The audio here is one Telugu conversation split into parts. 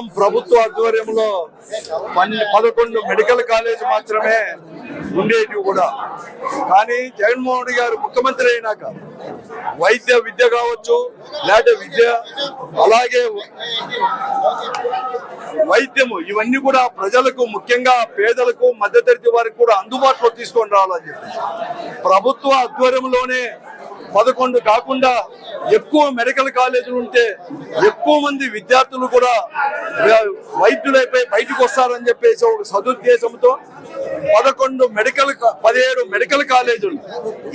కేవలం ప్రభుత్వ ఆధ్వర్యంలో 11 మెడికల్ కాలేజ్ మాత్రమే ఉండేటివి కూడా. కానీ జగన్మోహన్ రెడ్డి గారు ముఖ్యమంత్రి అయినాక వైద్య విద్య కావచ్చు, లేకపోతే విద్య, అలాగే వైద్యము, ఇవన్నీ కూడా ప్రజలకు, ముఖ్యంగా పేదలకు, మధ్యతరగతి వారికి కూడా అందుబాటులో తీసుకొని రావాలని చెప్పి ప్రభుత్వ ఆధ్వర్యంలోనే 11 కాకుండా ఎక్కువ మెడికల్ కాలేజీలు ఉంటే ఎక్కువ మంది విద్యార్థులు కూడా వైద్యులైపోయి బయటకు వస్తారని చెప్పేసి ఒక సదుద్దేశంతో 17 మెడికల్ కాలేజీలు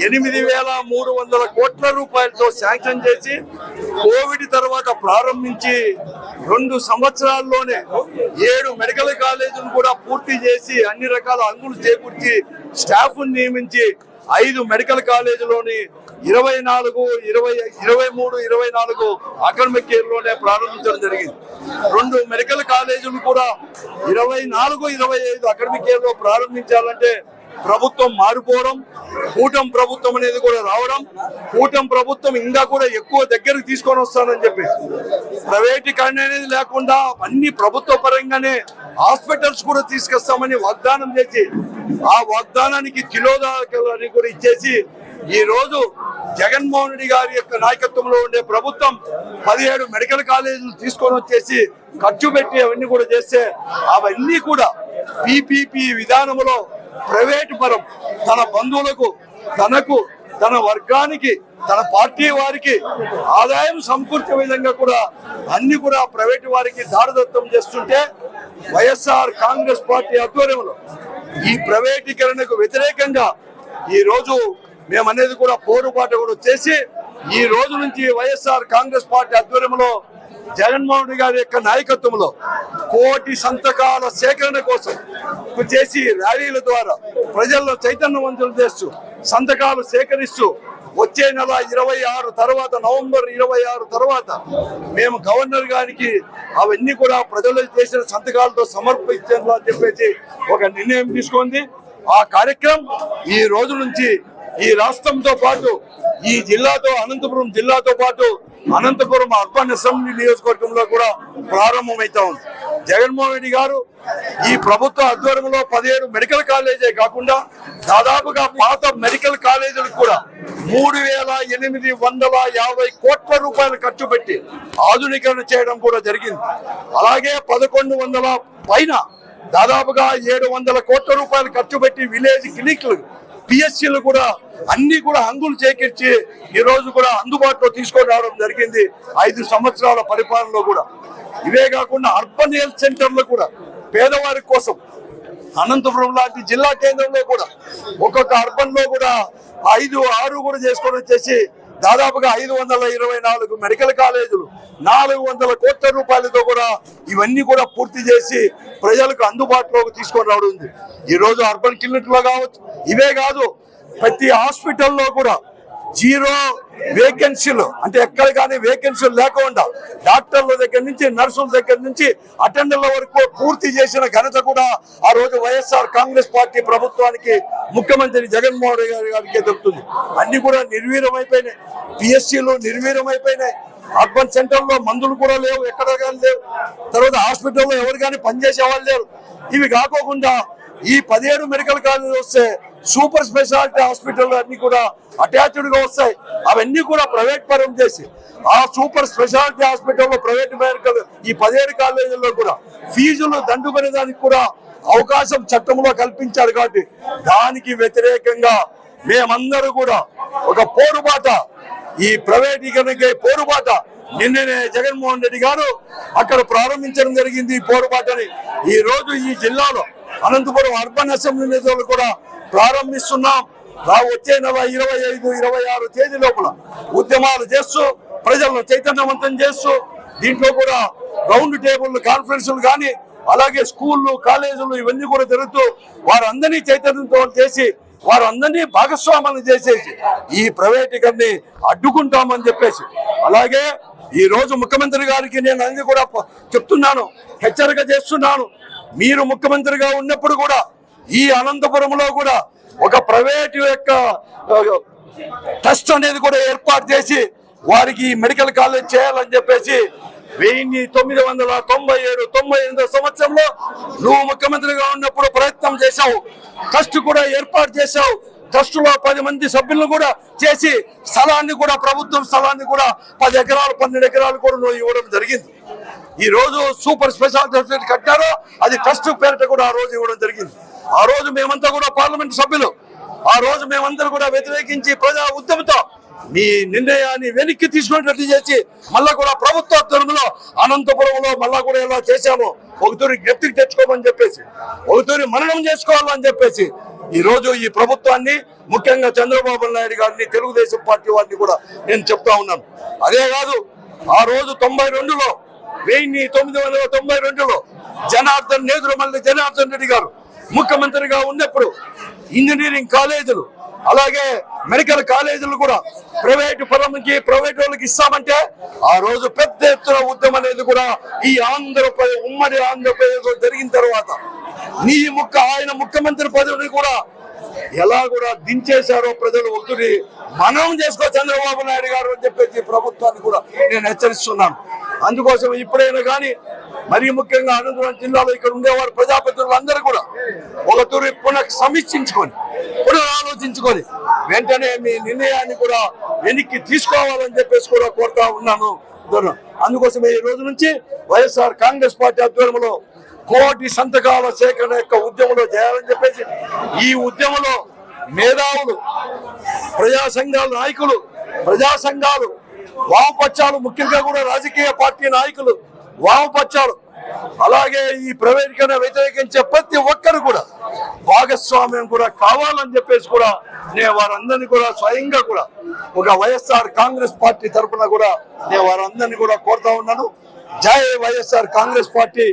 8,300 కోట్ల రూపాయలతో శాంక్షన్ చేసి కోవిడ్ తర్వాత ప్రారంభించి 2 సంవత్సరాల్లోనే 7 మెడికల్ కాలేజీలు కూడా పూర్తి చేసి అన్ని రకాల అంగులు చేకూర్చి స్టాఫ్ నియమించి 5 మెడికల్ కాలేజీలోని 24, 23, 24 అకాడమిక్ ఇయర్ లోనే ప్రారంభించడం జరిగింది. 2 మెడికల్ కాలేజీలు కూడా 24, 25 అకాడమిక్ ఇయర్ లో ప్రారంభించాలంటే ప్రభుత్వం మారిపోవడం, కూటమి ప్రభుత్వం అనేది కూడా రావడం, కూటమి ప్రభుత్వం ఇంకా కూడా ఎక్కువ దగ్గరకు తీసుకొని వస్తానని చెప్పేసి ప్రైవేటీకరణ అనేది లేకుండా అన్ని ప్రభుత్వ పరంగానే హాస్పిటల్స్ కూడా తీసుకొస్తామని వాగ్దానం చేసి ఆ వాగ్దానానికి తిలోదకాలని కూడా ఇచ్చేసి ఈ రోజు జగన్మోహన్ రెడ్డి గారి యొక్క నాయకత్వంలో ఉండే ప్రభుత్వం 17 మెడికల్ కాలేజీలు తీసుకొని వచ్చేసి ఖర్చు పెట్టి అవన్నీ కూడా చేస్తే అవన్నీ కూడా పీపీపీ విధానంలో ప్రైవేటు పరం తన బంధువులకు, తనకు, తన వర్గానికి, తన పార్టీ వారికి ఆదాయం సమకూర్చే విధంగా కూడా అన్ని కూడా ప్రైవేటు వారికి దారదత్తం చేస్తుంటే వైఎస్ఆర్ కాంగ్రెస్ పార్టీ ఆధ్వర్యంలో ఈ ప్రైవేటీకరణకు వ్యతిరేకంగా ఈ రోజు మేమనేది కూడా పోరుబాటు కూడా చేసి ఈ రోజు నుంచి వైఎస్ఆర్ కాంగ్రెస్ పార్టీ ఆధ్వర్యంలో జగన్మోహన్ రెడ్డి గారి యొక్క నాయకత్వంలో 1 కోటి సంతకాల సేకరణ కోసం చేసి ర్యాలీల ద్వారా ప్రజల్లో చైతన్యవంతులు చేస్తూ సంతకాలు సేకరిస్తూ వచ్చే నెల 26 తర్వాత, నవంబర్ 26 తర్వాత మేము గవర్నర్ గారికి అవన్నీ కూడా ప్రజలు చేసిన సంతకాలతో సమర్పించాలని చెప్పేసి ఒక నిర్ణయం తీసుకుంది. ఆ కార్యక్రమం ఈ రోజు నుంచి ఈ రాష్ట్రంతో పాటు ఈ జిల్లాతో, అనంతపురం జిల్లాతో పాటు అనంతపురం అర్బన్ అసెంబ్లీ నియోజకవర్గంలో కూడా ప్రారంభమైతా ఉంది. జగన్మోహన్ రెడ్డి గారు ఈ ప్రభుత్వ ఆధ్వర్యంలో 17 మెడికల్ కాలేజే కాకుండా దాదాపుగా పాత మెడికల్ కాలేజీలకు కూడా 3,850 కోట్ల రూపాయలు ఖర్చు పెట్టి ఆధునీకరణ చేయడం కూడా జరిగింది. అలాగే 1100 పైన దాదాపుగా 700 కోట్ల రూపాయలు ఖర్చు పెట్టి విలేజ్ క్లినిక్లు, పిఎస్సీలు కూడా అన్ని కూడా అంగులు చేకూర్చి ఈ రోజు కూడా అందుబాటులో తీసుకొని రావడం జరిగింది 5 సంవత్సరాల పరిపాలనలో కూడా. ఇవే కాకుండా అర్బన్ హెల్త్ సెంటర్లు కూడా పేదవారి కోసం అనంతపురం లాంటి జిల్లా కేంద్రంలో కూడా ఒక్కొక్క అర్బన్ లో కూడా 5, 6 కూడా చేసుకొని వచ్చేసి దాదాపుగా 524 మెడికల్ కాలేజీలు 400 కోట్ల రూపాయలతో కూడా ఇవన్నీ కూడా పూర్తి చేసి ప్రజలకు అందుబాటులోకి తీసుకొని రావడం ఉంది. ఈ రోజు అర్బన్ క్లినిక్లో కావచ్చు, ఇవే కాదు ప్రతి హాస్పిటల్లో కూడా 0 వేకెన్సీలు, అంటే ఎక్కడ కానీ వేకెన్సీలు లేకుండా డాక్టర్ల దగ్గర నుంచి, నర్సుల దగ్గర నుంచి, అటెండర్ల వరకు పూర్తి చేసిన ఘనత కూడా ఆ రోజు వైఎస్ఆర్ కాంగ్రెస్ పార్టీ ప్రభుత్వానికి, ముఖ్యమంత్రి జగన్మోహన్ రెడ్డి గారికి దొరుకుతుంది. అన్ని కూడా నిర్వీర్యమైపోయినాయి, పిఎస్సీలు నిర్వీర్యమైపోయినాయి, అర్బన్ సెంటర్లో మందులు కూడా లేవు, ఎక్కడ కానీ లేవు, తర్వాత హాస్పిటల్లో ఎవరు కానీ పనిచేసే వాళ్ళు లేరు. ఇవి కాకోకుండా ఈ 17 మెడికల్ కాలేజీలు వస్తే సూపర్ స్పెషాలిటీ హాస్పిటల్ అన్ని కూడా అటాచ్డ్ గా వస్తాయి. అవన్నీ కూడా ప్రైవేట్ పరం చేసి ఆ సూపర్ స్పెషాలిటీ హాస్పిటల్లో ప్రైవేట్ మెడికల్ ఈ 17 కాలేజీల్లో కూడా ఫీజులు దండుకునేదానికి కూడా అవకాశం చట్టంలో కల్పించారు. కాబట్టి దానికి వ్యతిరేకంగా మేమందరూ కూడా ఒక పోరుబాట, ఈ ప్రైవేటీకరణకి పోరుబాట నిన్ననే జగన్మోహన్ రెడ్డి గారు అక్కడ ప్రారంభించడం జరిగింది. ఈ పోరుబాటని ఈ రోజు ఈ జిల్లాలో అనంతపురం అర్బన్ అసెంబ్లీ నిధులు కూడా ప్రారంభిస్తున్నాం. వచ్చే నెల 25, 26 తేదీ లోపల ఉద్యమాలు చేస్తూ ప్రజలను చైతన్యవంతం చేస్తూ దీంట్లో కూడా రౌండ్ టేబుల్ కాన్ఫరెన్సులు కానీ, అలాగే స్కూళ్ళు, కాలేజీలు ఇవన్నీ కూడా జరుగుతూ వారందరినీ చైతన్యంతో చేసి వారందరినీ భాగస్వామ్యం చేసేసి ఈ ప్రైవేటీకరణని అడ్డుకుంటామని చెప్పేసి, అలాగే ఈ రోజు ముఖ్యమంత్రి గారికి నేను అన్ని కూడా చెప్తున్నాను, హెచ్చరిక చేస్తున్నాను. మీరు ముఖ్యమంత్రిగా ఉన్నప్పుడు కూడా ఈ అనంతపురంలో కూడా ఒక ప్రైవేట్ యొక్క ట్రస్ట్ అనేది కూడా ఏర్పాటు చేసి వారికి మెడికల్ కాలేజ్ చేయాలని చెప్పేసి 1997-98 సంవత్సరంలో నువ్వు ముఖ్యమంత్రిగా ఉన్నప్పుడు ప్రయత్నం చేశావు, ట్రస్ట్ కూడా ఏర్పాటు చేశావు. ట్రస్ట్ లో 10 మంది సభ్యులను కూడా చేసి స్థలాన్ని కూడా, ప్రభుత్వం స్థలాన్ని కూడా 10 ఎకరాలు 12 ఎకరాలు కూడా నువ్వు ఇవ్వడం జరిగింది. ఈ రోజు సూపర్ స్పెషాలిటీ హాస్పిటల్ కట్టారో అది ట్రస్ట్ పేరిట కూడా ఆ రోజు ఇవ్వడం జరిగింది. ఆ రోజు మేమంతా కూడా పార్లమెంట్ సభ్యులు, ఆ రోజు మేమందరూ కూడా వ్యతిరేకించి ప్రజా ఉద్యమంతో మీ నిర్ణయాన్ని వెనక్కి తీసుకునేటట్టు చేసి మళ్ళా కూడా ప్రభుత్వ ఆధ్వర్యంలో అనంతపురంలో మళ్ళా కూడా ఎలా చేశామో ఒకతూరి జ్ఞప్తికి తెచ్చుకోమని చెప్పేసి, ఒకతూరి మననం చేసుకోవాలని చెప్పేసి ఈ రోజు ఈ ప్రభుత్వాన్ని, ముఖ్యంగా చంద్రబాబు నాయుడు గారిని, తెలుగుదేశం పార్టీ వారిని కూడా నేను చెప్తా ఉన్నాను. అదే కాదు, ఆ రోజు 1992లో నేదురుమల్లి జనార్దన్ రెడ్డి గారు ముఖ్యమంత్రిగా ఉన్నప్పుడు ఇంజనీరింగ్ కాలేజీలు అలాగే మెడికల్ కాలేజీలు కూడా ప్రైవేట్ పరంకి, ప్రైవేట్ వాళ్ళకి ఇస్తామంటే ఆ రోజు పెద్ద ఎత్తున ఉద్యమం అనేది కూడా ఈ ఆంధ్రప్రదేశ్, ఉమ్మడి ఆంధ్రప్రదేశ్ జరిగిన తర్వాత ఆయన ముఖ్యమంత్రి పదవిని కూడా ఎలా కూడా దించేశారో ప్రజలు ఒత్తిడి మనం చేసుకో చంద్రబాబు నాయుడు గారు అని చెప్పేసి ప్రభుత్వాన్ని కూడా నేను హెచ్చరిస్తున్నాను. అందుకోసం ఇప్పుడైనా కానీ మరీ ముఖ్యంగా అనంతపురం జిల్లాలో ఇక్కడ ఉండేవారు ప్రజాప్రతినిధులందరూ కూడా ఒక తూరి పునరాలోచించుకొని వెంటనే మీ నిర్ణయాన్ని కూడా వెనక్కి తీసుకోవాలని చెప్పేసి కూడా కోరుతా ఉన్నాను. అందుకోసమే ఈ రోజు నుంచి వైఎస్ఆర్ కాంగ్రెస్ పార్టీ ఆధ్వర్యంలో 1 కోటి సంతకాల సేకరణ యొక్క ఉద్యమంలో చేయాలని చెప్పేసి, ఈ ఉద్యమంలో మేధావులు, ప్రజా సంఘాల నాయకులు, ప్రజా సంఘాలు, వామపక్షాలు, ముఖ్యంగా కూడా రాజకీయ పార్టీ నాయకులు, వామపక్షాలు, అలాగే ఈ ప్రైవేటీకరణ వ్యతిరేకించే ప్రతి ఒక్కరు కూడా భాగస్వామ్యం కూడా కావాలని చెప్పేసి కూడా నేను వారందరినీ కూడా స్వయంగా కూడా ఒక వైఎస్ఆర్ కాంగ్రెస్ పార్టీ తరఫున కూడా నేను వారందరినీ కూడా కోరుతా ఉన్నాను. జై వైఎస్ఆర్ కాంగ్రెస్ పార్టీ.